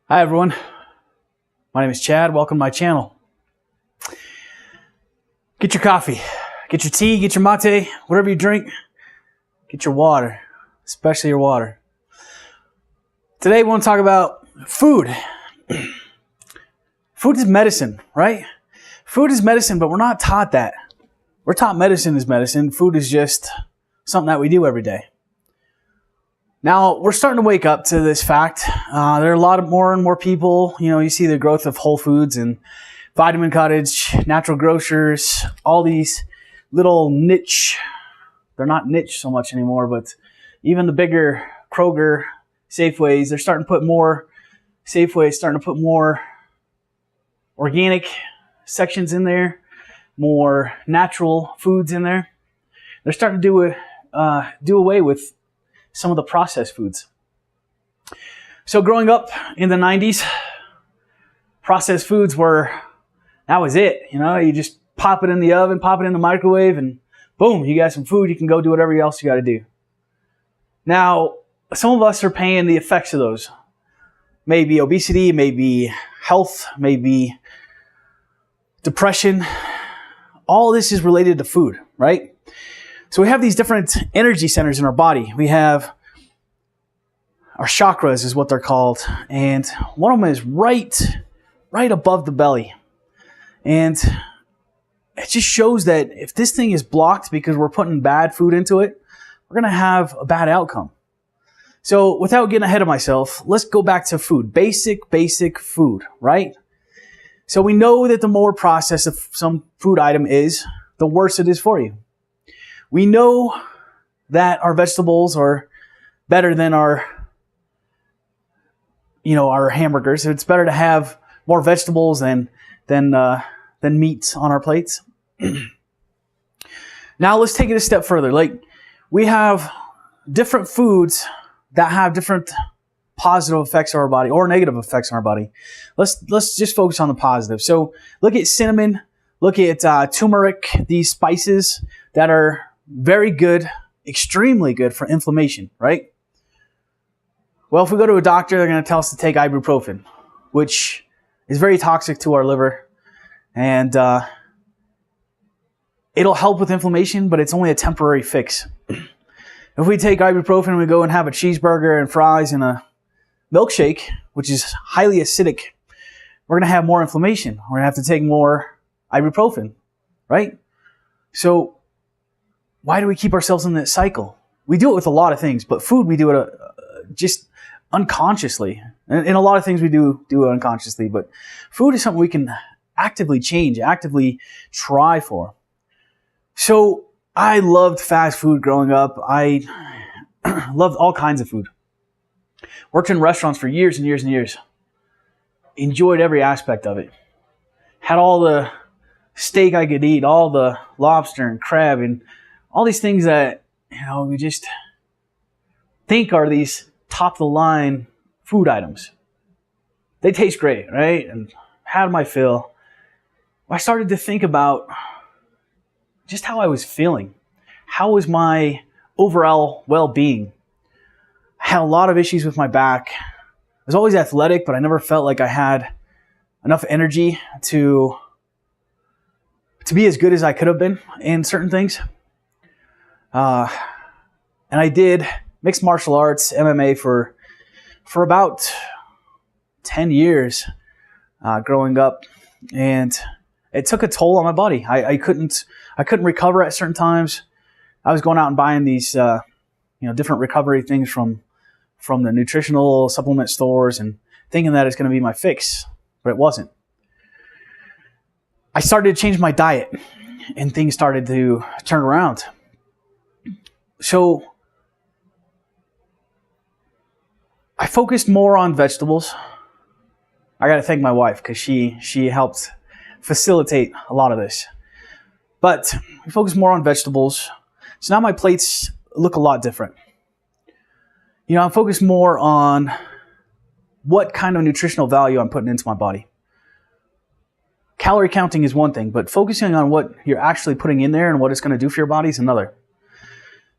Hi everyone, my name is Chad. Welcome to my channel. Get your coffee, get your tea, get your mate, whatever you drink. Get your water, especially your water. Today we want to talk about food. Food is medicine, right? Food is medicine, but we're not taught that. We're taught medicine is medicine. Food is just something that we do every day. Now, we're starting to wake up to this fact. There are a lot of more and more people, you see the growth of Whole Foods and Vitamin Cottage, Natural Grocers, all these little niche, they're not niche so much anymore, but even the bigger Kroger, Safeways, they're starting to put more, Safeways starting to put more organic sections in there, more natural foods in there. They're starting to do away with some of the processed foods. So growing up in the 90s, processed foods that was it. You just pop it in the oven, pop it in the microwave, and boom, you got some food. You can go do whatever else you got to do. Now, some of us are paying the effects of those. Maybe obesity, maybe health, maybe depression. All this is related to food, right? So we have these different energy centers in our body. We have our chakras is what they're called. And one of them is right above the belly. And it just shows that if this thing is blocked because we're putting bad food into it, we're going to have a bad outcome. So without getting ahead of myself, let's go back to food. Basic food, right? So we know that the more processed some food item is, the worse it is for you. We know that our vegetables are better than our hamburgers. It's better to have more vegetables than meat on our plates. Now let's take it a step further. Like, we have different foods that have different positive effects on our body or negative effects on our body. Let's just focus on the positive. So look at cinnamon, look at turmeric, these spices that are very good, extremely good for inflammation, right? Well, if we go to a doctor, they're going to tell us to take ibuprofen, which is very toxic to our liver. And it'll help with inflammation, but it's only a temporary fix. If we take ibuprofen and we go and have a cheeseburger and fries and a milkshake, which is highly acidic, we're going to have more inflammation. We're going to have to take more ibuprofen, right? So why do we keep ourselves in that cycle? We do it with a lot of things, but food, we do it just unconsciously. And a lot of things we do it unconsciously, but food is something we can actively change, actively try for. So I loved fast food growing up. I loved all kinds of food. Worked in restaurants for years and years and years. Enjoyed every aspect of it. Had all the steak I could eat, all the lobster and crab and all these things that, we just think are these top-of-the-line food items. They taste great, right? And had my fill. I started to think about just how I was feeling. How was my overall well-being? I had a lot of issues with my back. I was always athletic, but I never felt like I had enough energy to be as good as I could have been in certain things. And I did mixed martial arts, MMA for about 10 years growing up, and it took a toll on my body. I couldn't recover at certain times. I was going out and buying these different recovery things from the nutritional supplement stores and thinking that it's going to be my fix, but it wasn't. I started to change my diet, and things started to turn around. So I focused more on vegetables. I got to thank my wife because she helped facilitate a lot of this. But I focused more on vegetables. So now my plates look a lot different. I'm focused more on what kind of nutritional value I'm putting into my body. Calorie counting is one thing, but focusing on what you're actually putting in there and what it's going to do for your body is another.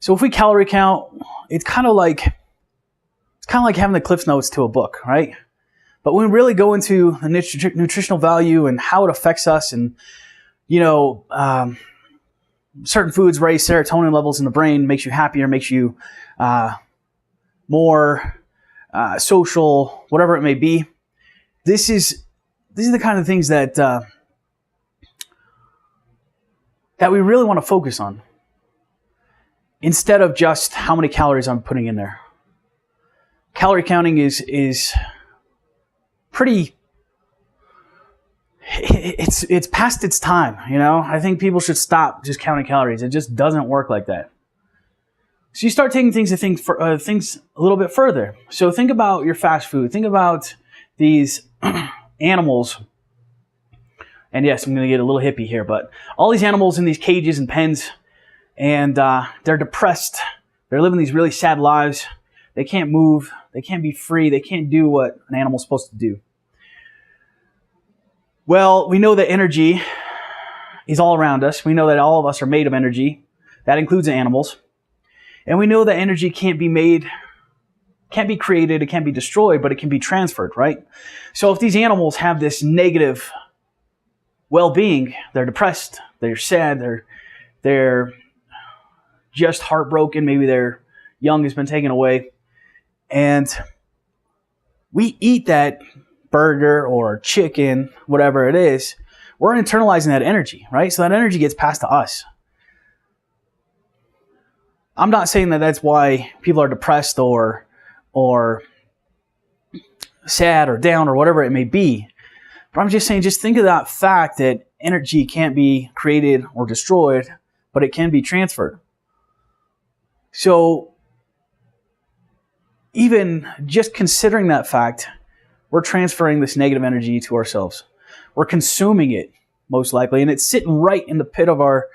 So if we calorie count, it's kind of like having the Cliff Notes to a book, right? But when we really go into the nutritional value and how it affects us, and certain foods raise serotonin levels in the brain, makes you happier, makes you more social, whatever it may be. These are the kind of things that we really want to focus on, instead of just how many calories I'm putting in there. Calorie counting is pretty. It's past its time, I think people should stop just counting calories. It just doesn't work like that. So you start taking things a little bit further. So think about your fast food. Think about these animals. And yes, I'm going to get a little hippie here, but all these animals in these cages and pens, and they're depressed. They're living these really sad lives. They can't move. They can't be free. They can't do what an animal's supposed to do. Well, we know that energy is all around us. We know that all of us are made of energy. That includes the animals. And we know that energy can't be created, it can't be destroyed, but it can be transferred, right? So if these animals have this negative well-being, they're depressed, they're sad, they're just heartbroken, maybe their young has been taken away, and we eat that burger or chicken, whatever it is, we're internalizing that energy, right? So that energy gets passed to us. I'm not saying that that's why people are depressed or sad or down or whatever it may be. But I'm just saying, just think of that fact that energy can't be created or destroyed, but it can be transferred. So even just considering that fact, we're transferring this negative energy to ourselves. We're consuming it, most likely, and it's sitting right in the pit of our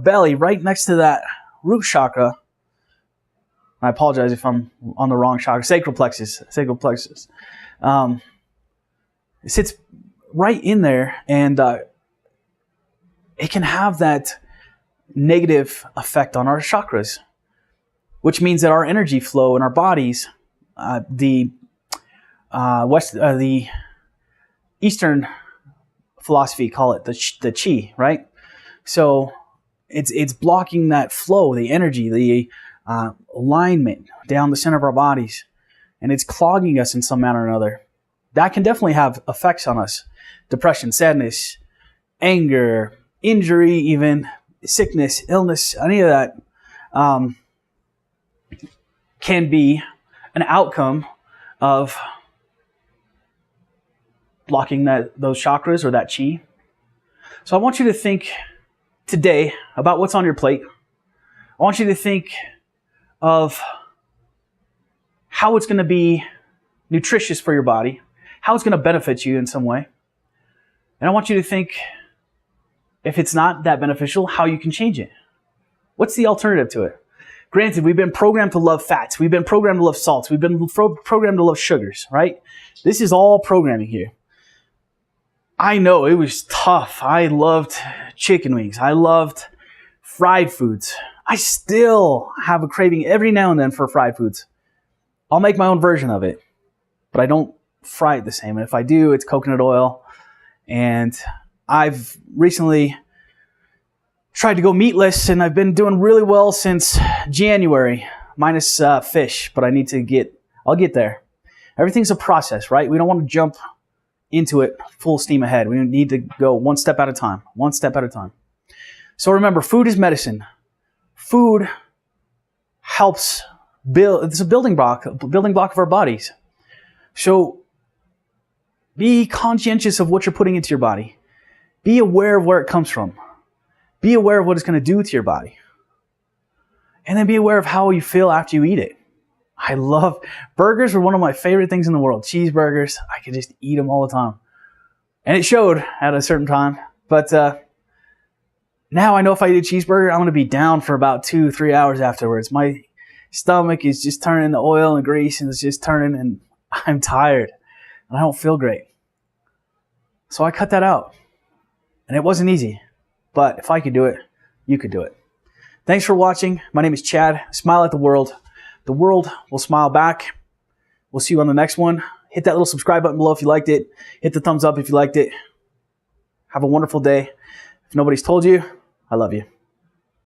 belly, right next to that root chakra. I apologize if I'm on the wrong chakra. Sacral plexus. It sits right in there, and it can have that negative effect on our chakras, which means that our energy flow in our bodies, the Eastern philosophy call it the chi, right? So it's blocking that flow, the energy, the alignment down the center of our bodies, and it's clogging us in some manner or another. That can definitely have effects on us. Depression, sadness, anger, injury, even sickness, illness, any of that can be an outcome of blocking those chakras or that chi. So I want you to think today about what's on your plate. I want you to think of how it's going to be nutritious for your body, how it's going to benefit you in some way. And I want you to think, if it's not that beneficial, how you can change it. What's the alternative to it? Granted, we've been programmed to love fats. We've been programmed to love salts. We've been programmed to love sugars, right? This is all programming here. I know it was tough. I loved chicken wings. I loved fried foods. I still have a craving every now and then for fried foods. I'll make my own version of it, but I don't fry it the same. And if I do, it's coconut oil. And I've recently tried to go meatless, and I've been doing really well since January, minus fish, but I'll get there. Everything's a process, right? We don't want to jump into it full steam ahead. We need to go one step at a time. So remember, food is medicine. Food helps build, it's a building block of our bodies. So be conscientious of what you're putting into your body. Be aware of where it comes from. Be aware of what it's going to do to your body. And then be aware of how you feel after you eat it. I love burgers are one of my favorite things in the world. Cheeseburgers, I could just eat them all the time. And it showed at a certain time. But now I know if I eat a cheeseburger, I'm going to be down for about 2-3 hours afterwards. My stomach is just turning to oil and grease, and it's just turning, and I'm tired. And I don't feel great. So I cut that out. And it wasn't easy. But if I could do it, you could do it. Thanks for watching. My name is Chad. Smile at the world. The world will smile back. We'll see you on the next one. Hit that little subscribe button below if you liked it. Hit the thumbs up if you liked it. Have a wonderful day. If nobody's told you, I love you.